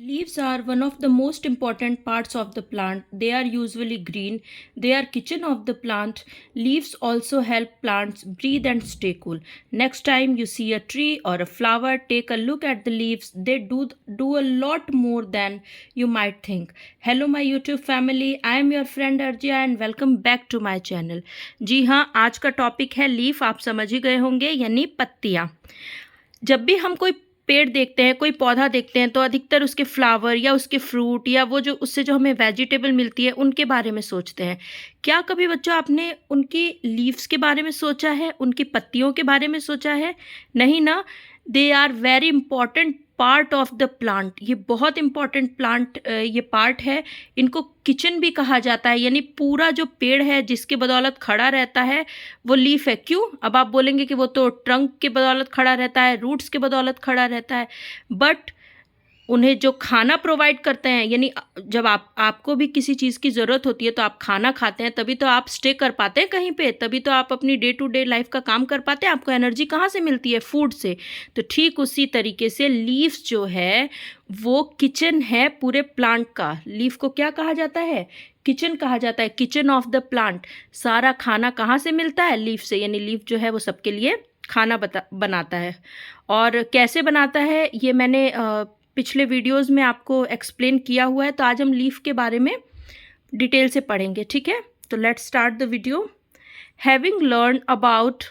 Leaves are one of the most important parts of the plant. They are usually green. They are kitchen of the plant. Leaves also help plants breathe and stay cool. Next time you see a tree or a flower, take a look at the leaves. They do a lot more than you might think. Hello my YouTube family. I am your friend Arjia and welcome back to my channel. जी हाँ, आज का topic है leaf. आप समझ ही गए होंगे, यानी पत्तियाँ. जब भी हम कोई पेड़ देखते हैं, कोई पौधा देखते हैं, तो अधिकतर उसके फ्लावर या उसके फ्रूट या वो जो उससे जो हमें वेजिटेबल मिलती है उनके बारे में सोचते हैं. क्या कभी बच्चों आपने उनकी लीव्स के बारे में सोचा है, उनकी पत्तियों के बारे में सोचा है? नहीं ना. They are very important part of the plant. ये बहुत इंपॉर्टेंट प्लांट ये पार्ट है. इनको किचन भी कहा जाता है, यानी पूरा जो पेड़ है जिसके बदौलत खड़ा रहता है वो लीफ है. क्यों? अब आप बोलेंगे कि वो तो ट्रंक के बदौलत खड़ा रहता है, रूट्स के बदौलत खड़ा रहता है, बट उन्हें जो खाना प्रोवाइड करते हैं, यानी जब आपको भी किसी चीज़ की ज़रूरत होती है तो आप खाना खाते हैं, तभी तो आप स्टे कर पाते हैं कहीं पे, तभी तो आप अपनी डे टू डे लाइफ का काम कर पाते हैं. आपको एनर्जी कहाँ से मिलती है? फूड से. तो ठीक उसी तरीके से लीव्स जो है वो किचन है पूरे प्लांट का. लीफ को क्या कहा जाता है? किचन कहा जाता है. Kitchen of the plant. सारा खाना कहाँ से मिलता है? लीफ से. यानी लीफ जो है वो सबके लिए खाना बनाता है. और कैसे बनाता है ये मैंने पिछले वीडियोस में आपको एक्सप्लेन किया हुआ है. तो आज हम लीफ के बारे में डिटेल से पढ़ेंगे. ठीक है, तो let's start the video. Having learn about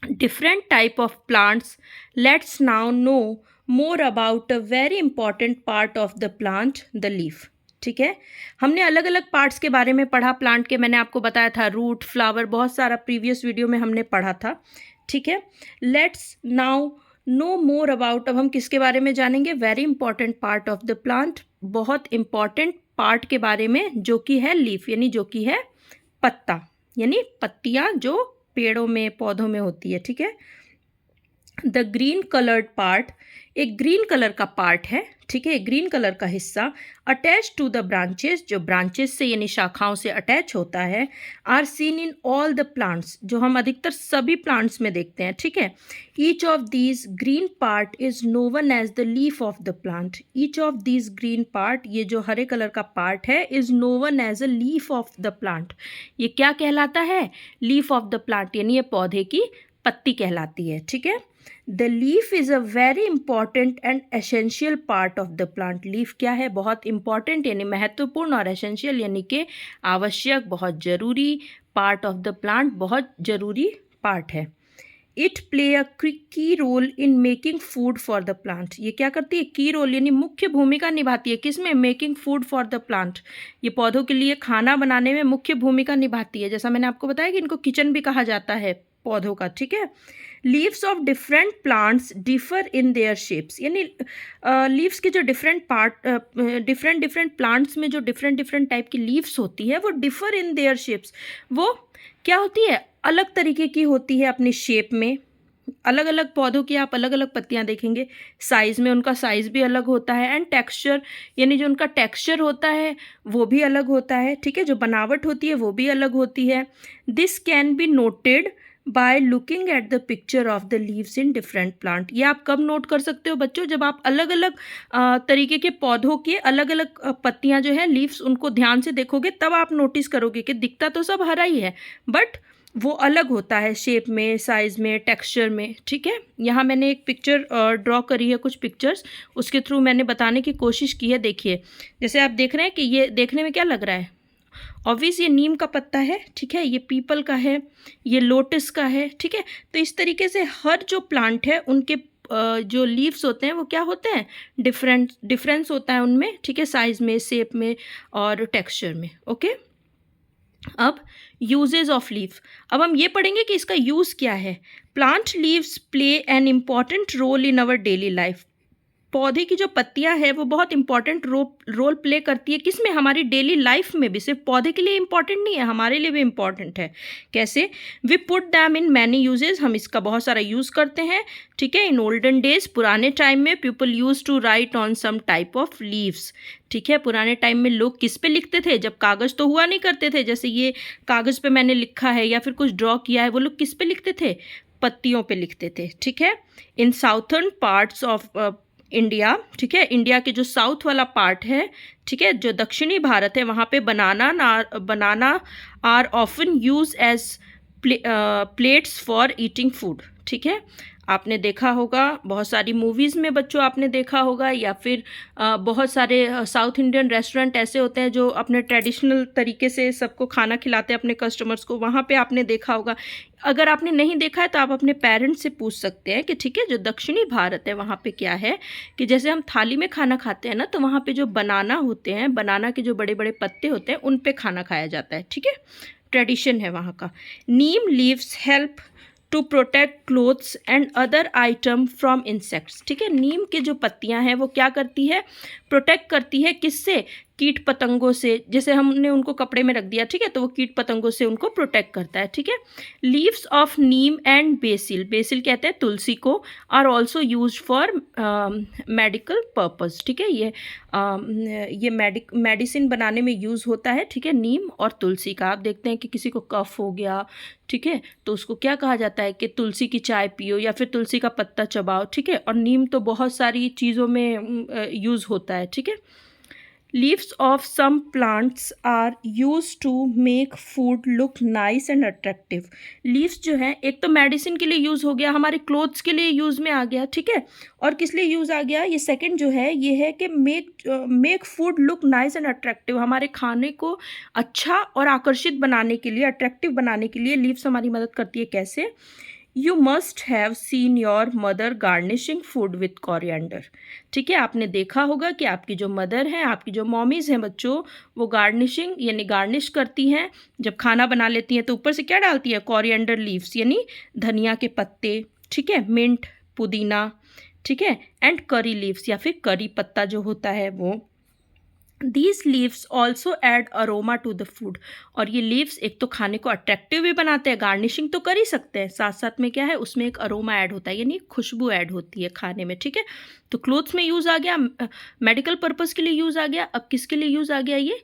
different type of plants, let's now know more about a very important part of the plant, the leaf. ठीक है, हमने अलग अलग पार्ट्स के बारे में पढ़ा प्लांट के. मैंने आपको बताया था रूट, फ्लावर, बहुत सारा प्रीवियस वीडियो में हमने पढ़ा था. ठीक है, let's now know more about. अब हम किसके बारे में जानेंगे? Very important part of the plant. बहुत इंपॉर्टेंट पार्ट के बारे में, जो कि है लीफ, यानी जो कि है पत्ता, यानी पत्तियां जो पेड़ों में पौधों में होती है. ठीक है, द ग्रीन कलर्ड पार्ट, एक ग्रीन कलर का पार्ट है. ठीक है, ग्रीन कलर का हिस्सा. अटैच टू द ब्रांचेस, जो ब्रांचेस से यानी शाखाओं से अटैच होता है. Are seen in all the plants, जो हम अधिकतर सभी प्लांट्स में देखते हैं. ठीक है, each of these green part is known as the leaf of the plant. Each of these green part, ये जो हरे कलर का पार्ट है, is known as a leaf of the plant. ये क्या कहलाता है? लीफ ऑफ द प्लांट, यानी ये पौधे की पत्ती कहलाती है. ठीक है, the leaf is a very important and essential part of the plant. Leaf क्या है? बहुत इंपॉर्टेंट यानी महत्वपूर्ण, और एसेंशियल यानी कि आवश्यक, बहुत ज़रूरी. पार्ट ऑफ द प्लांट, बहुत ज़रूरी पार्ट है. It play a key role in making food for the plant. ये क्या करती है? की रोल यानी मुख्य भूमिका निभाती है. किसमें? Making food for the plant. ये पौधों के लिए खाना बनाने में मुख्य भूमिका निभाती है. जैसा मैंने आपको बताया कि इनको किचन भी कहा जाता है पौधों का. ठीक है, leaves of different plants differ in their shapes, यानी लीव्स के जो डिफरेंट डिफरेंट प्लांट्स में जो डिफरेंट टाइप की लीव्स होती है वो डिफर इन देयर शेप्स. वो क्या होती है? अलग तरीके की होती है अपनी शेप में. अलग अलग पौधों की आप अलग अलग पत्तियां देखेंगे. साइज़ में उनका साइज़ भी अलग होता है. एंड टेक्सचर, यानी जो उनका टेक्सचर होता है वो भी अलग होता है. ठीक है, जो बनावट होती है वो भी अलग होती है. This can be noted by looking at the picture of the leaves in different plant. ये आप कब नोट कर सकते हो बच्चों? जब आप अलग अलग तरीके के पौधों के अलग अलग पत्तियां जो है, लीव्स, उनको ध्यान से देखोगे तब आप नोटिस करोगे कि दिखता तो सब हरा ही है, बट वो अलग होता है शेप में, साइज़ में, टेक्सचर में. ठीक है, यहाँ मैंने एक पिक्चर ड्रॉ करी है, कुछ पिक्चर्स, उसके थ्रू मैंने बताने की कोशिश की है. देखिए, जैसे आप देख रहे हैं कि ये देखने में क्या लग रहा है? ऑब्वियस ये नीम का पत्ता है. ठीक है, ये पीपल का है, ये लोटस का है. ठीक है, तो इस तरीके से हर जो प्लांट है उनके जो लीव्स होते हैं वो क्या होते हैं? डिफरेंस होता है उनमें. ठीक है, साइज़ में, शेप में और टेक्सचर में. ओके, अब यूजेज ऑफ लीफ. अब हम ये पढ़ेंगे कि इसका यूज़ क्या है. Plant leaves play an important role in our daily life. पौधे की जो पत्तियां हैं वो बहुत इंपॉर्टेंट रोल प्ले करती है. किसमें? हमारी डेली लाइफ में भी. सिर्फ पौधे के लिए इंपॉर्टेंट नहीं है, हमारे लिए भी इंपॉर्टेंट है. कैसे? We put them in many uses. हम इसका बहुत सारा यूज़ करते हैं. ठीक है, इन ओल्डन डेज, पुराने टाइम में, people use to write on some type of leaves. ठीक है, पुराने टाइम में लोग किस पे लिखते थे? जब कागज़ तो हुआ नहीं करते थे, जैसे ये कागज़ पे मैंने लिखा है या फिर कुछ ड्रॉ किया है, वो लोग किस पे लिखते थे? पत्तियों पे लिखते थे. ठीक है, इन साउथर्न पार्ट्स ऑफ इंडिया, ठीक है, इंडिया के जो साउथ वाला पार्ट है, ठीक है, जो दक्षिणी भारत है, वहाँ पे banana are often use as plates for eating food, ठीक है। आपने देखा होगा बहुत सारी मूवीज़ में बच्चों, आपने देखा होगा, या फिर बहुत सारे साउथ इंडियन रेस्टोरेंट ऐसे होते हैं जो अपने ट्रेडिशनल तरीके से सबको खाना खिलाते हैं अपने कस्टमर्स को, वहाँ पे आपने देखा होगा। अगर आपने नहीं देखा है तो आप अपने पेरेंट्स से पूछ सकते हैं कि ठीक है, जो दक्षिणी भारत है वहाँ पे क्या है कि जैसे हम थाली में खाना खाते हैं ना, तो वहाँ पे जो बनाना होते हैं, बनाना के जो बड़े बड़े पत्ते होते हैं, उन पे खाना खाया जाता है, ठीक है, ट्रेडिशन है वहाँ का। Neem leaves help to protect clothes and other item from insects, ठीक है। नीम के जो पत्तियां हैं वो क्या करती है, प्रोटेक्ट करती है, किससे, कीट पतंगों से। जैसे हमने उनको कपड़े में रख दिया, ठीक है, तो वो कीट पतंगों से उनको प्रोटेक्ट करता है, ठीक है। Leaves of neem and basil, basil कहते हैं तुलसी को, are also use for medical purpose, ठीक है। ये मेडिसिन बनाने में यूज़ होता है, ठीक है, नीम और तुलसी का। आप देखते हैं कि किसी को कफ हो गया, ठीक है, तो उसको क्या कहा जाता है कि तुलसी की चाय पियो या फिर तुलसी का पत्ता चबाओ, ठीक है। और नीम तो बहुत सारी चीज़ों में यूज़ होता है, ठीक है। Leaves of some plants are use to make food look nice and attractive. Leaves जो है, एक तो मेडिसिन के लिए यूज़ हो गया, हमारे क्लोथ्स के लिए यूज़ में आ गया, ठीक है। और किस लिए यूज़ आ गया, ये सेकंड जो है ये है कि make food look nice and attractive, हमारे खाने को अच्छा और आकर्षित बनाने के लिए, अट्रैक्टिव बनाने के लिए लीव्स हमारी मदद करती है। कैसे, you must have seen your mother garnishing food with coriander, ठीक है। आपने देखा होगा कि आपकी जो मदर हैं, आपकी जो मॉमीज़ हैं बच्चों, वो गार्निशिंग यानी गार्निश करती हैं, जब खाना बना लेती हैं तो ऊपर से क्या डालती है, कोरिएंडर लीव्स यानी धनिया के पत्ते, ठीक है, मिंट, पुदीना, ठीक है, एंड करी लीव्स या फिर करी पत्ता जो होता है वो। These leaves also add aroma to the food, और ये लीव्स एक तो खाने को अट्रैक्टिव भी बनाते हैं, गार्निशिंग तो कर ही सकते हैं, साथ साथ में क्या है, उसमें एक अरोमा ऐड होता है यानी खुशबू ऐड होती है खाने में, ठीक है। तो क्लोथ्स में यूज़ आ गया, मेडिकल पर्पज़ के लिए यूज़ आ गया, अब किसके लिए यूज़ आ गया, ये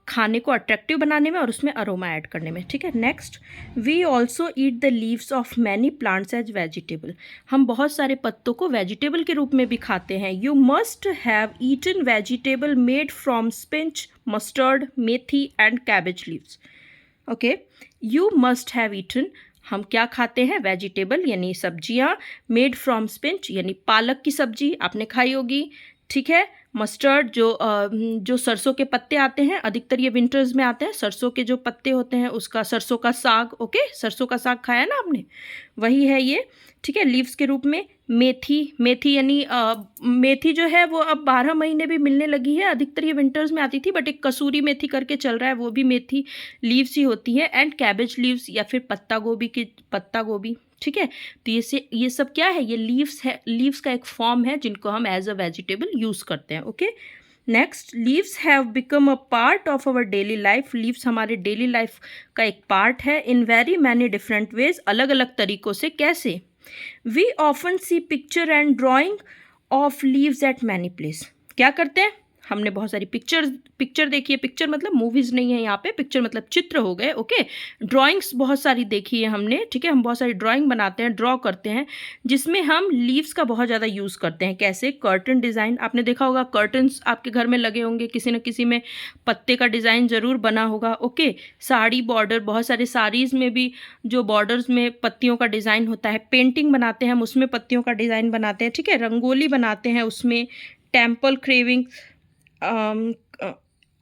खाने को अट्रैक्टिव बनाने में और उसमें अरोमा ऐड करने में, ठीक है। Next, we also eat the leaves of many plants as vegetable, हम बहुत सारे पत्तों को वेजिटेबल के रूप में भी खाते हैं। You must have eaten vegetable made from spinach, mustard, methi and cabbage leaves, okay. You must have eaten, हम क्या खाते हैं, वेजिटेबल यानी सब्जियां, मेड फ्रॉम स्पिंच यानी पालक की सब्जी आपने खाई होगी, ठीक है। मस्टर्ड जो सरसों के पत्ते आते हैं, अधिकतर ये विंटर्स में आते हैं, सरसों के जो पत्ते होते हैं उसका, सरसों का साग, ओके, सरसों का साग खाया ना आपने, वही है ये, ठीक है, लीव्स के रूप में। मेथी, मेथी यानी मेथी जो है वो अब 12 महीने भी मिलने लगी है, अधिकतर ये विंटर्स में आती थी, बट एक कसूरी मेथी करके चल रहा है, वो भी मेथी लीव्स ही होती है। एंड कैबेज लीव्स या फिर पत्ता गोभी, ठीक है। तो ये सब क्या है, ये लीव्स है, लीव्स का एक फॉर्म है जिनको हम एज अ वेजिटेबल यूज़ करते हैं, okay. Next, leaves have become a part of our daily life, leaves हमारे डेली लाइफ का एक पार्ट है, in very many different ways, अलग अलग तरीक़ों से। कैसे, we often see picture and drawing of leaves at many place, क्या करते हैं, हमने बहुत सारी पिक्चर देखी है, पिक्चर मतलब मूवीज़ नहीं है यहाँ पे, पिक्चर मतलब चित्र हो गए, ओके। ड्राइंग्स बहुत सारी देखी है हमने, ठीक है, हम बहुत सारी ड्राइंग बनाते हैं, ड्रॉ करते हैं, जिसमें हम लीव्स का बहुत ज़्यादा यूज़ करते हैं। कैसे, कर्टन डिज़ाइन, आपने देखा होगा कर्टन्स आपके घर में लगे होंगे, किसी न किसी में पत्ते का डिज़ाइन ज़रूर बना होगा, ओके। साड़ी बॉर्डर, बहुत सारे साड़ीज़ में भी जो बॉर्डर्स में पत्तियों का डिज़ाइन होता है, पेंटिंग बनाते हैं हम उसमें पत्तियों का डिज़ाइन बनाते हैं, ठीक है, रंगोली बनाते हैं उसमें, temple craving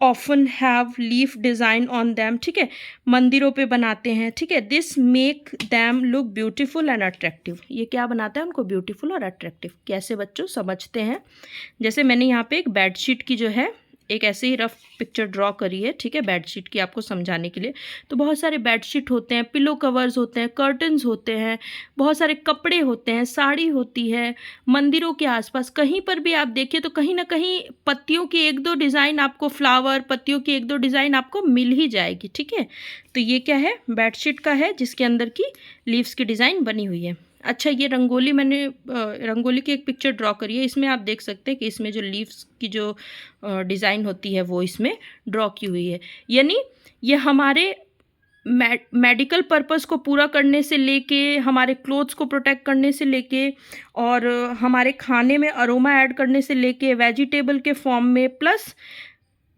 often have leaf design on them, ठीक है, मंदिरों पे बनाते हैं, ठीक है। This make them look beautiful and attractive, ये क्या बनाता है उनको ब्यूटीफुल और अट्रैक्टिव। कैसे बच्चों, समझते हैं। जैसे मैंने यहाँ पे एक बेडशीट की जो है एक ऐसे ही रफ पिक्चर ड्रॉ करी है, ठीक है, बेडशीट की आपको समझाने के लिए। तो बहुत सारे बेडशीट होते हैं, पिलो कवर्स होते हैं, कर्टन्स होते हैं, बहुत सारे कपड़े होते हैं, साड़ी होती है, मंदिरों के आसपास कहीं पर भी आप देखिए तो कहीं ना कहीं पत्तियों की एक दो डिज़ाइन आपको, फ्लावर पत्तियों की एक दो डिज़ाइन आपको मिल ही जाएगी, ठीक है। तो ये क्या है, बेडशीट का है जिसके अंदर की लीव्स की डिज़ाइन बनी हुई है। अच्छा, ये रंगोली, मैंने रंगोली की एक पिक्चर ड्रॉ करी है, इसमें आप देख सकते हैं कि इसमें जो लीव्स की जो डिज़ाइन होती है वो इसमें ड्रॉ की हुई है, यानी ये हमारे मेडिकल पर्पस को पूरा करने से लेके, हमारे क्लोथ्स को प्रोटेक्ट करने से लेके, और हमारे खाने में अरोमा ऐड करने से लेके, वेजिटेबल के फॉर्म में, प्लस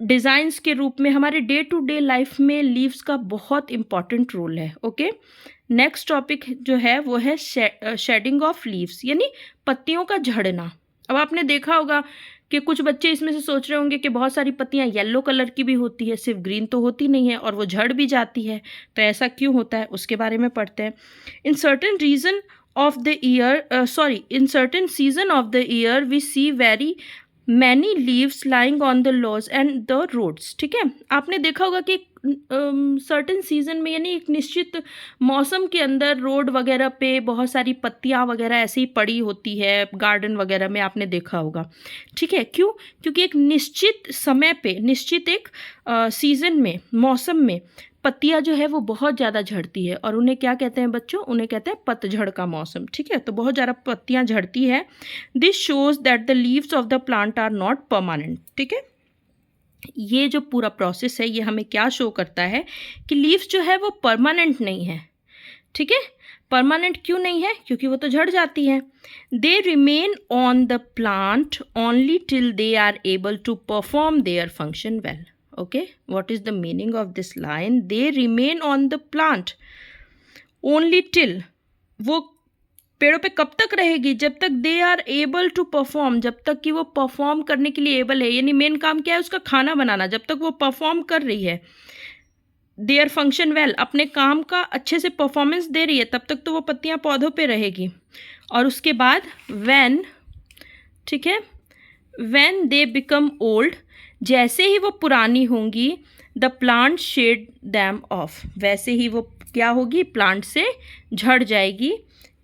डिज़ाइंस के रूप में, हमारे डे टू डे लाइफ में लीव्स का बहुत इम्पॉर्टेंट रोल है। ओके, नेक्स्ट टॉपिक जो है वो है शेडिंग ऑफ लीव्स, यानी पत्तियों का झड़ना। अब आपने देखा होगा कि कुछ बच्चे इसमें से सोच रहे होंगे कि बहुत सारी पत्तियां येलो कलर की भी होती है, सिर्फ ग्रीन तो होती नहीं है, और वो झड़ भी जाती है। तो ऐसा क्यों होता है उसके बारे में पढ़ते हैं। In certain region of the year in certain season of the year we see very many leaves lying on the lawns and the roads. ठीक है, आपने देखा होगा कि सर्टेन सीजन में, यानी एक निश्चित मौसम के अंदर रोड वगैरह पे बहुत सारी पत्तियां वगैरह ऐसे ही पड़ी होती है, गार्डन वगैरह में आपने देखा होगा। ठीक है, क्यों? क्योंकि एक निश्चित समय पे, निश्चित एक सीजन में, मौसम में पत्तियां जो है वो बहुत ज़्यादा झड़ती है, और उन्हें क्या कहते हैं बच्चों? उन्हें कहते हैं पतझड़ का मौसम। ठीक है, तो बहुत ज़्यादा पत्तियां झड़ती है। This shows that the leaves of the plant are not permanent. ठीक है, ये जो पूरा प्रोसेस है ये हमें क्या शो करता है कि लीव्स जो है वो परमानेंट नहीं है। ठीक है, परमानेंट क्यों नहीं है? क्योंकि वो तो झड़ जाती है। They remain on the plant only till they are able to perform their function well. Okay, what is the meaning of this line? They remain on the plant only till, वो पेड़ों पे कब तक रहेगी? जब तक they are able to perform, जब तक कि वो परफॉर्म करने के लिए एबल है, यानी मेन काम क्या है उसका? खाना बनाना। जब तक वो परफॉर्म कर रही है, देयर फंक्शन वेल, अपने काम का अच्छे से परफॉर्मेंस दे रही है, तब तक तो वो पत्तियां पौधों पे रहेगी। और उसके बाद व्हेन, ठीक है, व्हेन दे बिकम ओल्ड, जैसे ही वो पुरानी होंगी, the plant shed them off, वैसे ही वो क्या होगी? प्लांट से झड़ जाएगी।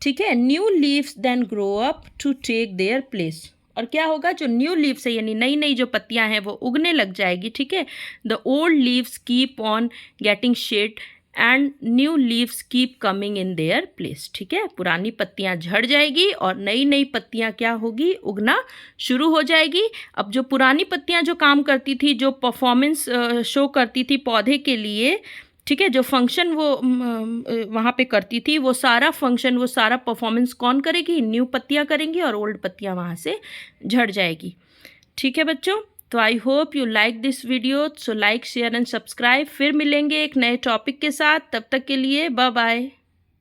ठीक है, new leaves then grow up to take their place, और क्या होगा? जो न्यू लीव्स है, यानी नई नई जो पत्तियां हैं वो उगने लग जाएगी। ठीक है, the old leaves keep on getting shed and new leaves keep coming in their place. ठीक है, पुरानी पत्तियां झड़ जाएगी और नई नई पत्तियां क्या होगी? उगना शुरू हो जाएगी। अब जो पुरानी पत्तियां जो काम करती थी, जो परफॉर्मेंस शो करती थी पौधे के लिए, ठीक है, जो फंक्शन वो वहाँ पे करती थी, वो सारा फंक्शन, वो सारा परफॉर्मेंस कौन करेगी? न्यू पत्तियां करेंगी, और ओल्ड पत्तियां वहाँ से झड़ जाएगी। ठीक है बच्चों, तो I hope you like this video. So like, share and subscribe. फिर मिलेंगे एक नए टॉपिक के साथ, तब तक के लिए बाय बाय।